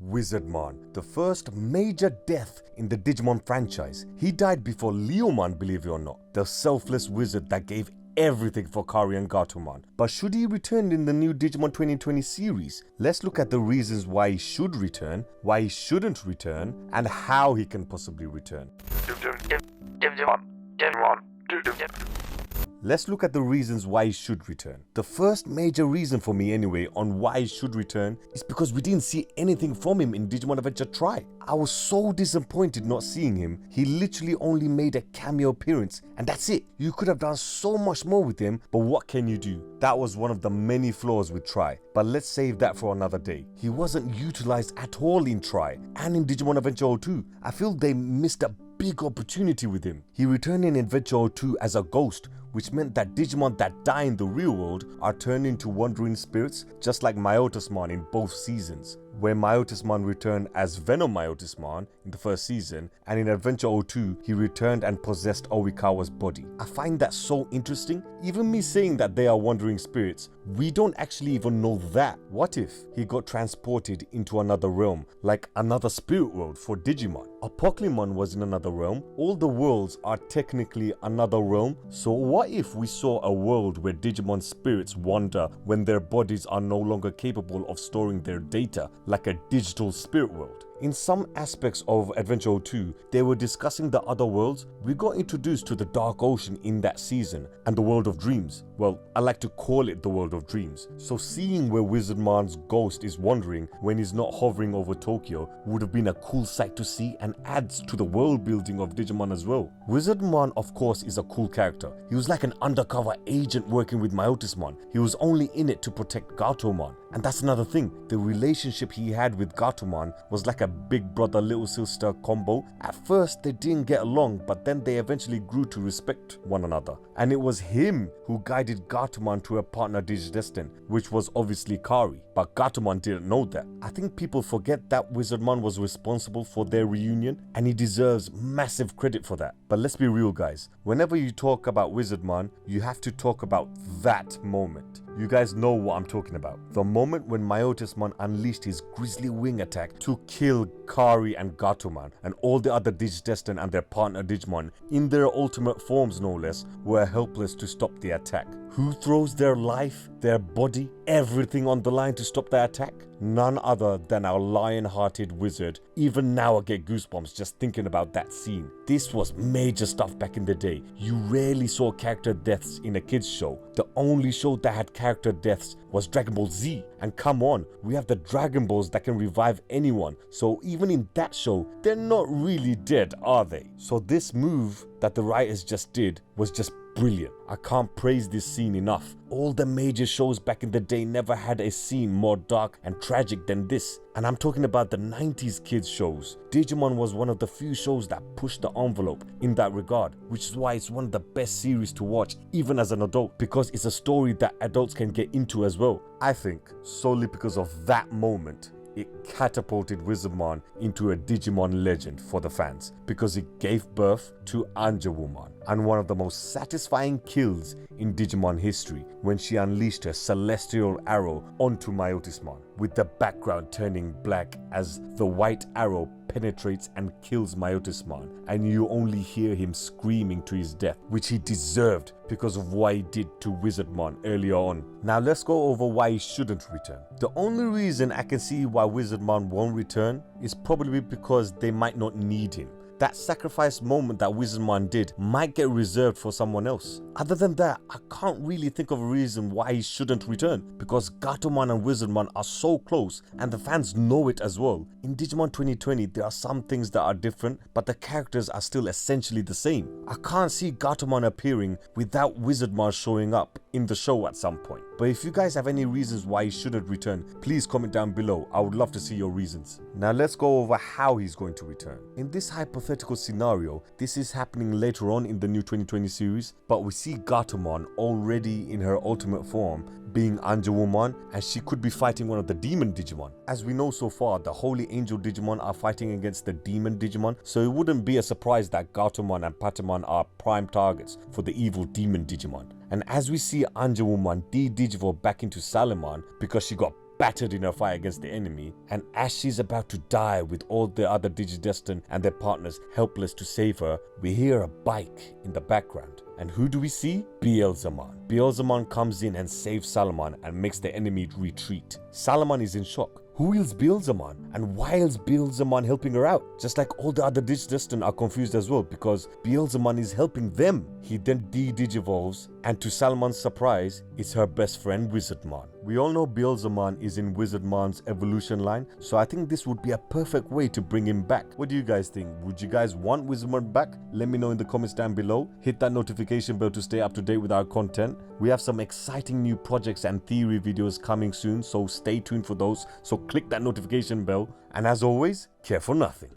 Wizardmon, the first major death in the Digimon franchise. He died before Leomon, believe it or not, the selfless wizard that gave everything for Kari and Gatomon. But should he return in the new Digimon 2020 series? Let's look at the reasons why he should return, why he shouldn't return, and how he can possibly return. Let's look at the reasons why he should return. The first major reason for me anyway on why he should return is because we didn't see anything from him in Digimon Adventure Tri. I was so disappointed not seeing him. He literally only made a cameo appearance and that's it. You could have done so much more with him, but what can you do? That was one of the many flaws with Tri, but let's save that for another day. He wasn't utilized at all in Tri and in Digimon Adventure 02. I feel they missed a big opportunity with him. He returned in Adventure 02 as a ghost, which meant that Digimon that die in the real world are turned into wandering spirits, just like Myotismon in both seasons, where Myotismon returned as Venom Myotismon in the first season, and in Adventure 02 he returned and possessed Oikawa's body. I find that so interesting. Even me saying that they are wandering spirits, we don't actually even know that. What if he got transported into another realm, like another spirit world for Digimon? Apocalypse was in another realm. All the worlds are technically another realm, so what if we saw a world where Digimon spirits wander when their bodies are no longer capable of storing their data, like a digital spirit world? In some aspects of Adventure 02, they were discussing the other worlds. We got introduced to the Dark Ocean in that season and the World of Dreams. Well, I like to call it the World of Dreams. So seeing where Wizardmon's ghost is wandering when he's not hovering over Tokyo would have been a cool sight to see and adds to the world building of Digimon as well. Wizardmon, of course, is a cool character. He was like an undercover agent working with Myotismon. He was only in it to protect Gatomon. And that's another thing, the relationship he had with Gatomon was like a big brother little sister combo. At first they didn't get along, but then they eventually grew to respect one another. And it was him who guided Gatomon to her partner Digidestin, which was obviously Kari. But Gatomon didn't know that. I think people forget that Wizardmon was responsible for their reunion and he deserves massive credit for that. But let's be real guys, whenever you talk about Wizardmon, you have to talk about that moment. You guys know what I'm talking about. The moment when Myotismon unleashed his Grizzly Wing attack to kill Kari and Gatomon, and all the other Digidestin and their partner Digimon, in their ultimate forms no less, were helpless to stop the attack. Who throws their life, their body, everything on the line to stop the attack? None other than our lion-hearted wizard. Even now I get goosebumps just thinking about that scene. This was major stuff back in the day. You rarely saw character deaths in a kids show. The only show that had character deaths was Dragon Ball Z. And come on, we have the Dragon Balls that can revive anyone. So even in that show, they're not really dead, are they? So this move that the writers just did was just brilliant. I can't praise this scene enough. All the major shows back in the day never had a scene more dark and tragic than this. And I'm talking about the 90s kids shows. Digimon was one of the few shows that pushed the envelope in that regard, which is why it's one of the best series to watch even as an adult, because it's a story that adults can get into as well. I think solely because of that moment, it catapulted Wizardmon into a Digimon legend for the fans, because it gave birth to Anjawomon, and one of the most satisfying kills in Digimon history when she unleashed her celestial arrow onto Myotismon, with the background turning black as the white arrow penetrates and kills Myotismon, and you only hear him screaming to his death, which he deserved because of what he did to Wizardmon earlier on. Now let's go over why he shouldn't return. The only reason I can see why Wizardmon won't return is probably because they might not need him. That sacrifice moment that Wizardmon did might get reserved for someone else. Other than that, I can't really think of a reason why he shouldn't return, because Gatomon and Wizardmon are so close and the fans know it as well. In Digimon 2020, there are some things that are different, but the characters are still essentially the same. I can't see Gatomon appearing without Wizardmon showing up in the show at some point. But if you guys have any reasons why he shouldn't return, please comment down below. I would love to see your reasons. Now let's go over how he's going to return. In this hypothetical scenario, this is happening later on in the new 2020 series, but we see Gatomon already in her ultimate form being Anjawomon, and she could be fighting one of the demon Digimon. As we know so far, the Holy Angel Digimon are fighting against the demon Digimon, so it wouldn't be a surprise that Gatomon and Patamon are prime targets for the evil demon Digimon. And as we see Anjawomon de-digivolve back into Salamon because she got battered in her fight against the enemy, and as she's about to die with all the other Digidestined and their partners helpless to save her, we hear a bike in the background. And who do we see? Beelzemon. Beelzemon comes in and saves Salamon and makes the enemy retreat. Salamon is in shock. Who is Beelzemon? And why is Beelzemon helping her out? Just like all the other Digidestined are confused as well, because Beelzemon is helping them. He then de-digivolves, and to Salamon's surprise, it's her best friend Wizardmon. We all know Beelzemon is in Wizardmon's evolution line, so I think this would be a perfect way to bring him back. What do you guys think? Would you guys want Wizardmon back? Let me know in the comments down below. Hit that notification bell to stay up to date with our content. We have some exciting new projects and theory videos coming soon, so stay tuned for those. So click that notification bell, and as always, care for nothing.